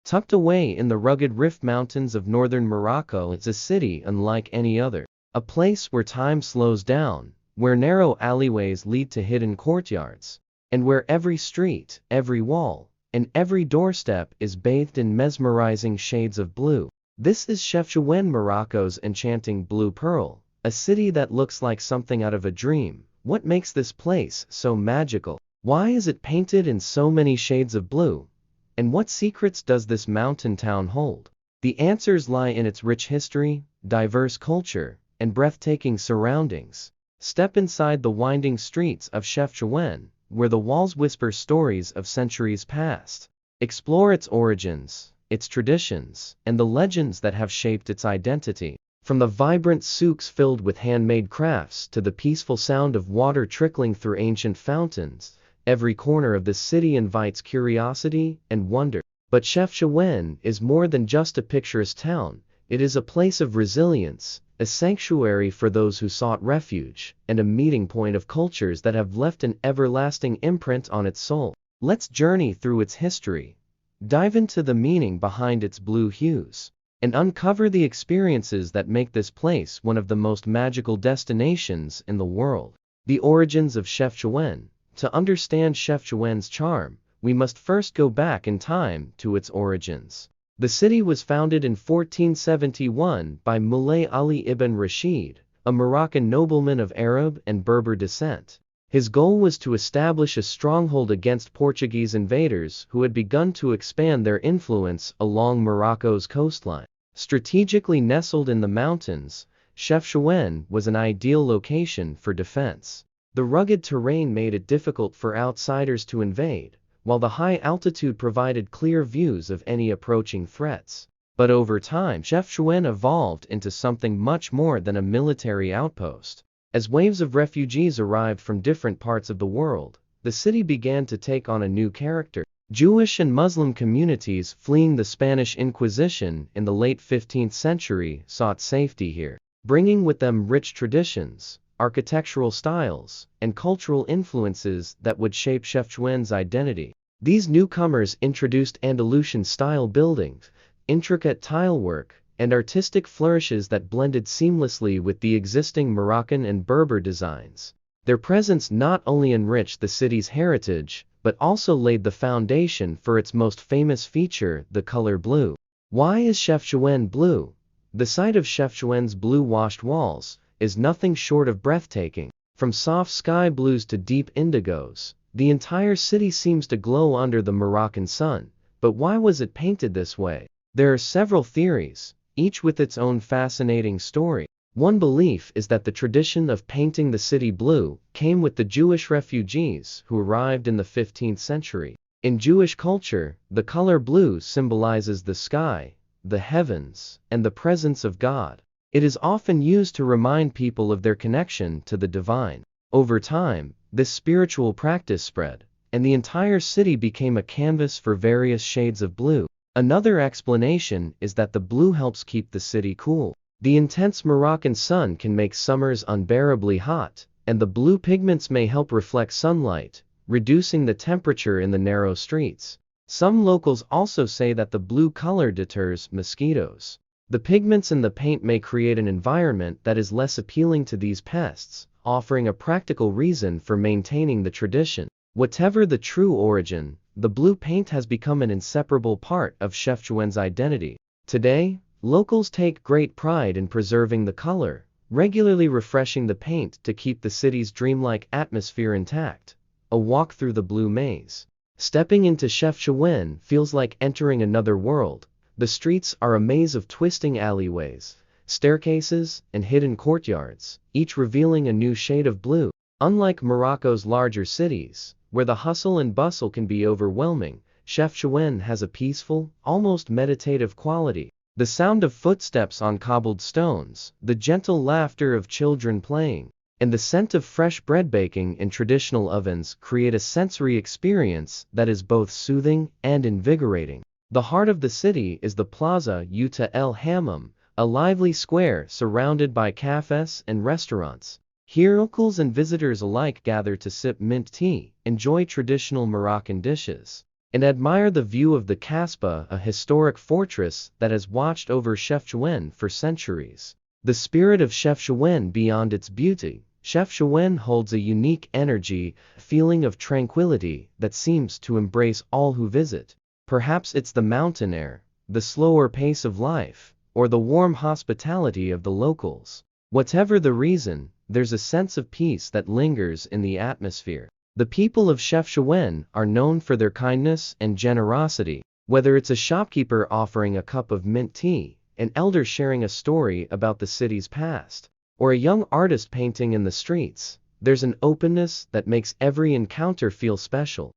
Tucked away in the rugged Rif Mountains of northern Morocco is a city unlike any other. A place where time slows down, where narrow alleyways lead to hidden courtyards, and where every street, every wall, and every doorstep is bathed in mesmerizing shades of blue. This is Chefchaouen, Morocco's enchanting blue pearl, a city that looks like something out of a dream. What makes this place so magical? Why is it painted in so many shades of blue? And what secrets does this mountain town hold? The answers lie in its rich history, diverse culture, and breathtaking surroundings. Step inside the winding streets of Chefchaouen, where the walls whisper stories of centuries past. Explore its origins, its traditions, and the legends that have shaped its identity. From the vibrant souks filled with handmade crafts to the peaceful sound of water trickling through ancient fountains, every corner of the city invites curiosity and wonder. But Chefchaouen is more than just a picturesque town. It is a place of resilience, a sanctuary for those who sought refuge, and a meeting point of cultures that have left an everlasting imprint on its soul. Let's journey through its history, dive into the meaning behind its blue hues, and uncover the experiences that make this place one of the most magical destinations in the world. The origins of Chefchaouen. To understand Chefchaouen's charm, we must first go back in time to its origins. The city was founded in 1471 by Moulay Ali ibn Rashid, a Moroccan nobleman of Arab and Berber descent. His goal was to establish a stronghold against Portuguese invaders who had begun to expand their influence along Morocco's coastline. Strategically nestled in the mountains, Chefchaouen was an ideal location for defense. The rugged terrain made it difficult for outsiders to invade, while the high altitude provided clear views of any approaching threats. But over time, Chefchaouen evolved into something much more than a military outpost. As waves of refugees arrived from different parts of the world, the city began to take on a new character. Jewish and Muslim communities fleeing the Spanish Inquisition in the late 15th century sought safety here, bringing with them rich traditions, architectural styles, and cultural influences that would shape Chefchaouen's identity. These newcomers introduced Andalusian-style buildings, intricate tilework, and artistic flourishes that blended seamlessly with the existing Moroccan and Berber designs. Their presence not only enriched the city's heritage, but also laid the foundation for its most famous feature, the color blue. Why is Chefchaouen blue? The sight of Chefchaouen's blue-washed walls is nothing short of breathtaking. From soft sky blues to deep indigos, the entire city seems to glow under the Moroccan sun. But why was it painted this way? There are several theories, each with its own fascinating story. One belief is that the tradition of painting the city blue came with the Jewish refugees who arrived in the 15th century. In Jewish culture, the color blue symbolizes the sky, the heavens, and the presence of God. It is often used to remind people of their connection to the divine. Over time, this spiritual practice spread, and the entire city became a canvas for various shades of blue. Another explanation is that the blue helps keep the city cool. The intense Moroccan sun can make summers unbearably hot, and the blue pigments may help reflect sunlight, reducing the temperature in the narrow streets. Some locals also say that the blue color deters mosquitoes. The pigments in the paint may create an environment that is less appealing to these pests, offering a practical reason for maintaining the tradition. Whatever the true origin, the blue paint has become an inseparable part of Chefchaouen's identity. Today, locals take great pride in preserving the color, regularly refreshing the paint to keep the city's dreamlike atmosphere intact. A walk through the blue maze. Stepping into Chefchaouen feels like entering another world. The streets are a maze of twisting alleyways, staircases, and hidden courtyards, each revealing a new shade of blue. Unlike Morocco's larger cities, where the hustle and bustle can be overwhelming, Chefchaouen has a peaceful, almost meditative quality. The sound of footsteps on cobbled stones, the gentle laughter of children playing, and the scent of fresh bread baking in traditional ovens create a sensory experience that is both soothing and invigorating. The heart of the city is the Plaza Yuta El Hammam, a lively square surrounded by cafes and restaurants. Here locals and visitors alike gather to sip mint tea, enjoy traditional Moroccan dishes, and admire the view of the Kasbah, a historic fortress that has watched over Chefchaouen for centuries. The spirit of Chefchaouen beyond its beauty. Chefchaouen holds a unique energy, a feeling of tranquility that seems to embrace all who visit. Perhaps it's the mountain air, the slower pace of life, or the warm hospitality of the locals. Whatever the reason, there's a sense of peace that lingers in the atmosphere. The people of Chefchaouen are known for their kindness and generosity. Whether it's a shopkeeper offering a cup of mint tea, an elder sharing a story about the city's past, or a young artist painting in the streets, there's an openness that makes every encounter feel special.